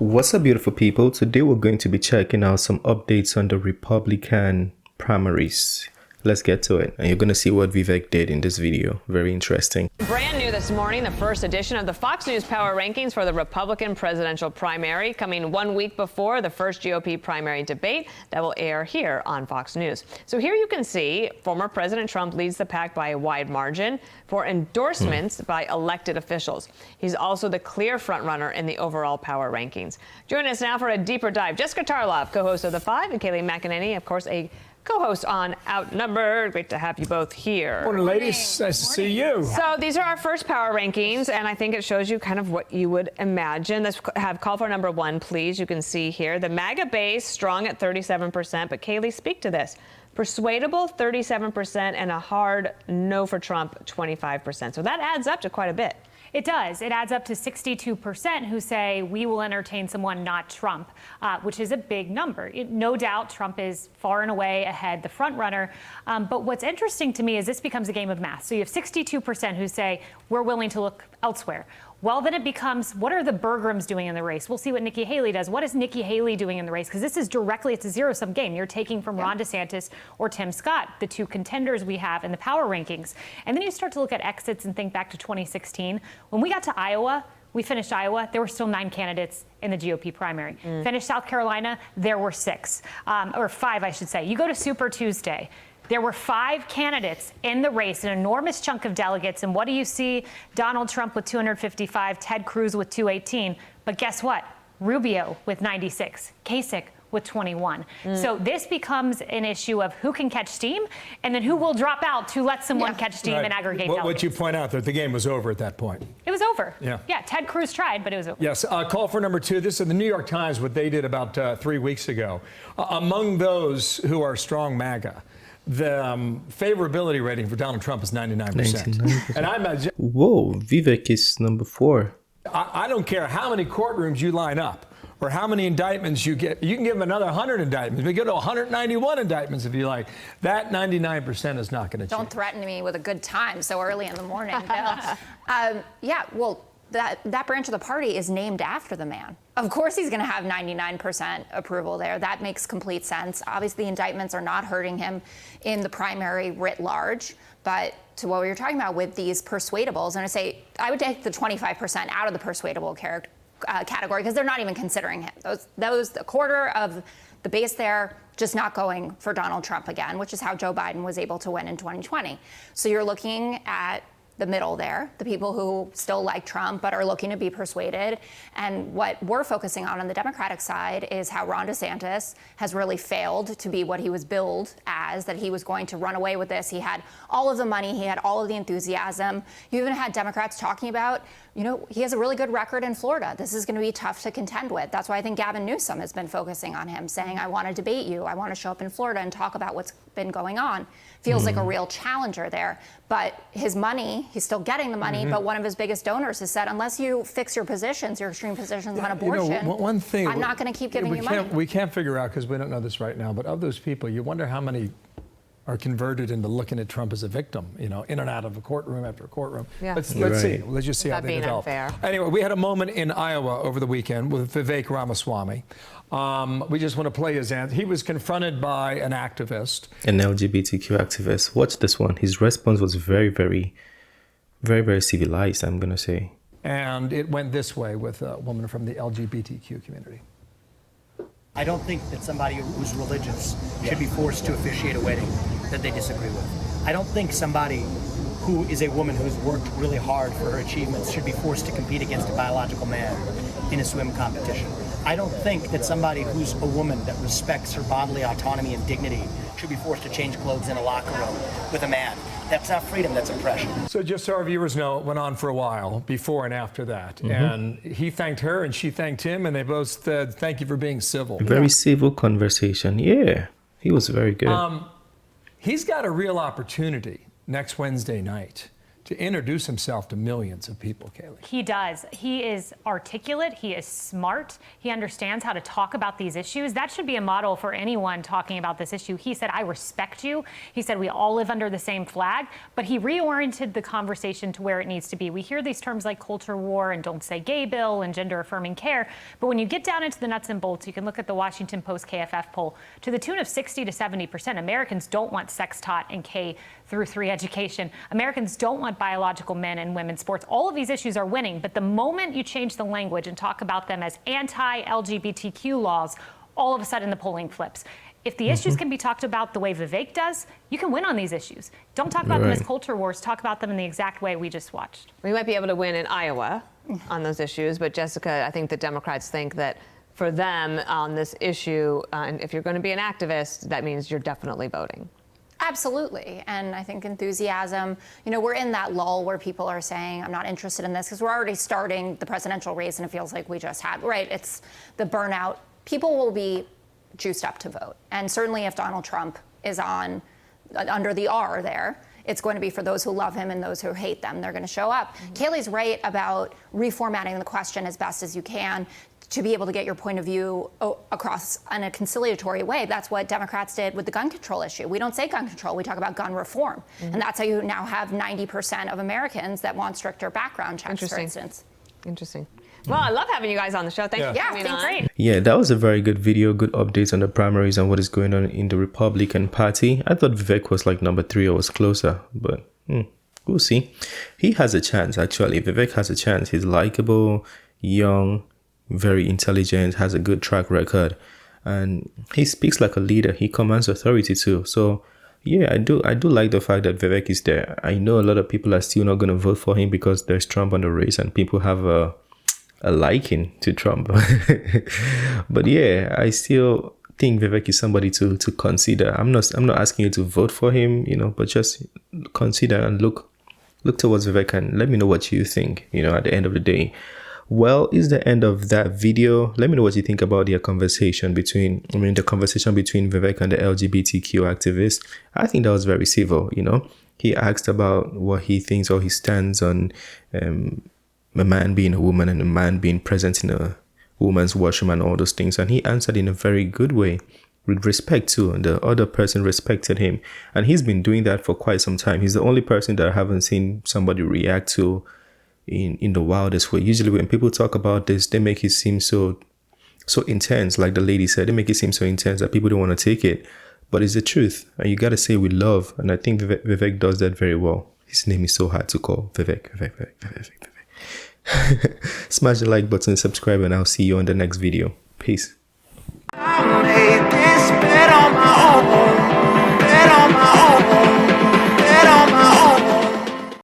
What's up, beautiful people? Today we're going to be checking out some updates on the Republican primaries. Let's get to it. And you're going to see what Vivek did in this video. Very interesting. Brand new this morning, the first edition of the Fox News Power Rankings for the Republican presidential primary, coming 1 week before the first GOP primary debate that will air here on Fox News. So here you can see former President Trump leads the pack by a wide margin for endorsements by elected officials. He's also the clear frontrunner in the overall power rankings. Joining us now for a deeper dive, Jessica Tarlov, co-host of The Five, and Kayleigh McEnany, of course, a co-host on Outnumbered. Great to have you both here. Morning, ladies. Nice to see you. So these are our first power rankings, and I think it shows you kind of what you would imagine. Let's have call for number one, please. You can see here the MAGA base strong at 37%, but Kayleigh, speak to this. Persuadable, 37%, and a hard no for Trump, 25%. So that adds up to quite a bit. It does. It adds up to 62% who say we will entertain someone not Trump, which is a big number. No doubt Trump is far and away ahead, the front runner. But what's interesting to me is this becomes a game of math. So you have 62% who say we're willing to look elsewhere. Well, then it becomes, what are the Bergrams doing in the race? We'll see what Nikki Haley does. What is Nikki Haley doing in the race? Because this is directly, it's a zero-sum game. You're taking from Ron DeSantis or Tim Scott, the two contenders we have in the power rankings. And then you start to look at exits and think back to 2016. When we got to Iowa, we finished Iowa, there were still 9 candidates in the GOP primary. Finished South Carolina, there were 6, or 5, I should say. You go to Super Tuesday. There were 5 candidates in the race, an enormous chunk of delegates. And what do you see? Donald Trump with 255, Ted Cruz with 218. But guess what? Rubio with 96, Kasich with 21. So this becomes an issue of who can catch steam and then who will drop out to let someone catch steam and aggregate delegates. What you point out that the game was over at that point. It was over. Yeah, Ted Cruz tried, but it was over. Yes. Call for number 2. This is the New York Times, what they did about 3 weeks ago. Among those who are strong MAGA, the favorability rating for Donald Trump is 99%. 99%. And I imagine. Whoa, Vivek is number 4. I don't care how many courtrooms you line up or how many indictments you get. You can give him another 100 indictments. We go to 191 indictments if you like. That 99% is not going to change. Don't threaten me with a good time so early in the morning. That branch of the party is named after the man. Of course he's going to have 99% approval there. That makes complete sense. Obviously, the indictments are not hurting him in the primary writ large. But to what we were talking about with these persuadables, and I would take the 25% out of the persuadable category because they're not even considering him. Those a quarter of the base there just not going for Donald Trump again, which is how Joe Biden was able to win in 2020. So you're looking at the middle there, the people who still like Trump but are looking to be persuaded. And what we're focusing on the Democratic side is how Ron DeSantis has really failed to be what he was billed as, that he was going to run away with this. He had all of the money, he had all of the enthusiasm. You even had Democrats talking about, he has a really good record in Florida. This is going to be tough to contend with. That's why I think Gavin Newsom has been focusing on him, saying, I want to debate you. I want to show up in Florida and talk about what's been going on. Feels like a real challenger there. But his money, he's still getting the money, but one of his biggest donors has said, unless you fix your positions, your extreme positions on abortion, one thing, I'm not going to keep giving you money. We can't figure out, because we don't know this right now, but of those people, you wonder how many are converted into looking at Trump as a victim, in and out of a courtroom after a courtroom. Yeah. Let's Right. see. Let's just see how they develop. Unfair. Anyway, we had a moment in Iowa over the weekend with Vivek Ramaswamy. We just want to play his answer. He was confronted by an activist. An LGBTQ activist. Watch this one. His response was very, very, very, very civilized, I'm going to say. And it went this way with a woman from the LGBTQ community. I don't think that somebody who's religious should be forced to officiate a wedding that they disagree with. I don't think somebody who is a woman who's worked really hard for her achievements should be forced to compete against a biological man in a swim competition. I don't think that somebody who's a woman that respects her bodily autonomy and dignity should be forced to change clothes in a locker room with a man. That's not freedom, that's oppression. So just so our viewers know, it went on for a while before and after that. And he thanked her and she thanked him, and they both said, thank you for being civil. Very civil conversation. Yeah, he was very good. He's got a real opportunity next Wednesday night to introduce himself to millions of people, Kaylee. He does. He is articulate. He is smart. He understands how to talk about these issues. That should be a model for anyone talking about this issue. He said, I respect you. He said, we all live under the same flag. But he reoriented the conversation to where it needs to be. We hear these terms like culture war and don't say gay bill and gender affirming care. But when you get down into the nuts and bolts, you can look at the Washington Post KFF poll. To the tune of 60 to 70%, Americans don't want sex taught in K through 3 education. Americans don't want biological men and women's sports. All of these issues are winning, but the moment you change the language and talk about them as anti-LGBTQ laws, all of a sudden the polling flips. If the issues can be talked about the way Vivek does, you can win on these issues. Don't talk about them as culture wars. Talk about them in the exact way we just watched. We might be able to win in Iowa on those issues, but Jessica, I think the Democrats think that for them on this issue, and if you're going to be an activist, that means you're definitely voting. Absolutely. And I think enthusiasm, we're in that lull where people are saying, I'm not interested in this, because we're already starting the presidential race and it feels like we just had, right? It's the burnout. People will be juiced up to vote. And certainly if Donald Trump is under the R there, it's going to be for those who love him and those who hate them. They're going to show up. Kaylee's right about reformatting the question as best as you can to be able to get your point of view across in a conciliatory way. That's what Democrats did with the gun control issue. We don't say gun control, we talk about gun reform. And that's how you now have 90% of Americans that want stricter background checks, for instance. Interesting. Well, I love having you guys on the show. Thank you for coming on. Great. Yeah, that was a very good video, good updates on the primaries and what is going on in the Republican Party. I thought Vivek was like number 3 or was closer, but we'll see. He has a chance, actually. Vivek has a chance. He's likable, young, very intelligent, has a good track record, and he speaks like a leader. He commands authority too. So yeah, I do like the fact that Vivek is there. I know a lot of people are still not going to vote for him because there's Trump on the race and people have a liking to Trump. But yeah, I still think Vivek is somebody to consider. I'm not asking you to vote for him, but just consider and look towards Vivek and let me know what you think, at the end of the day. Well, it's the end of that video. Let me know what you think about the conversation between Vivek and the LGBTQ activists. I think that was very civil, He asked about what he thinks or his stance on a man being a woman and a man being present in a woman's washroom and all those things. And he answered in a very good way with respect too. And the other person respected him. And he's been doing that for quite some time. He's the only person that I haven't seen somebody react to in the wildest way. Usually when people talk about this, they make it seem so intense. Like the lady said, they make it seem so intense that people don't want to take it. But it's the truth. And you got to say with love. And I think Vivek does that very well. His name is so hard to call. Vivek. Smash the like button, subscribe, and I'll see you on the next video. Peace.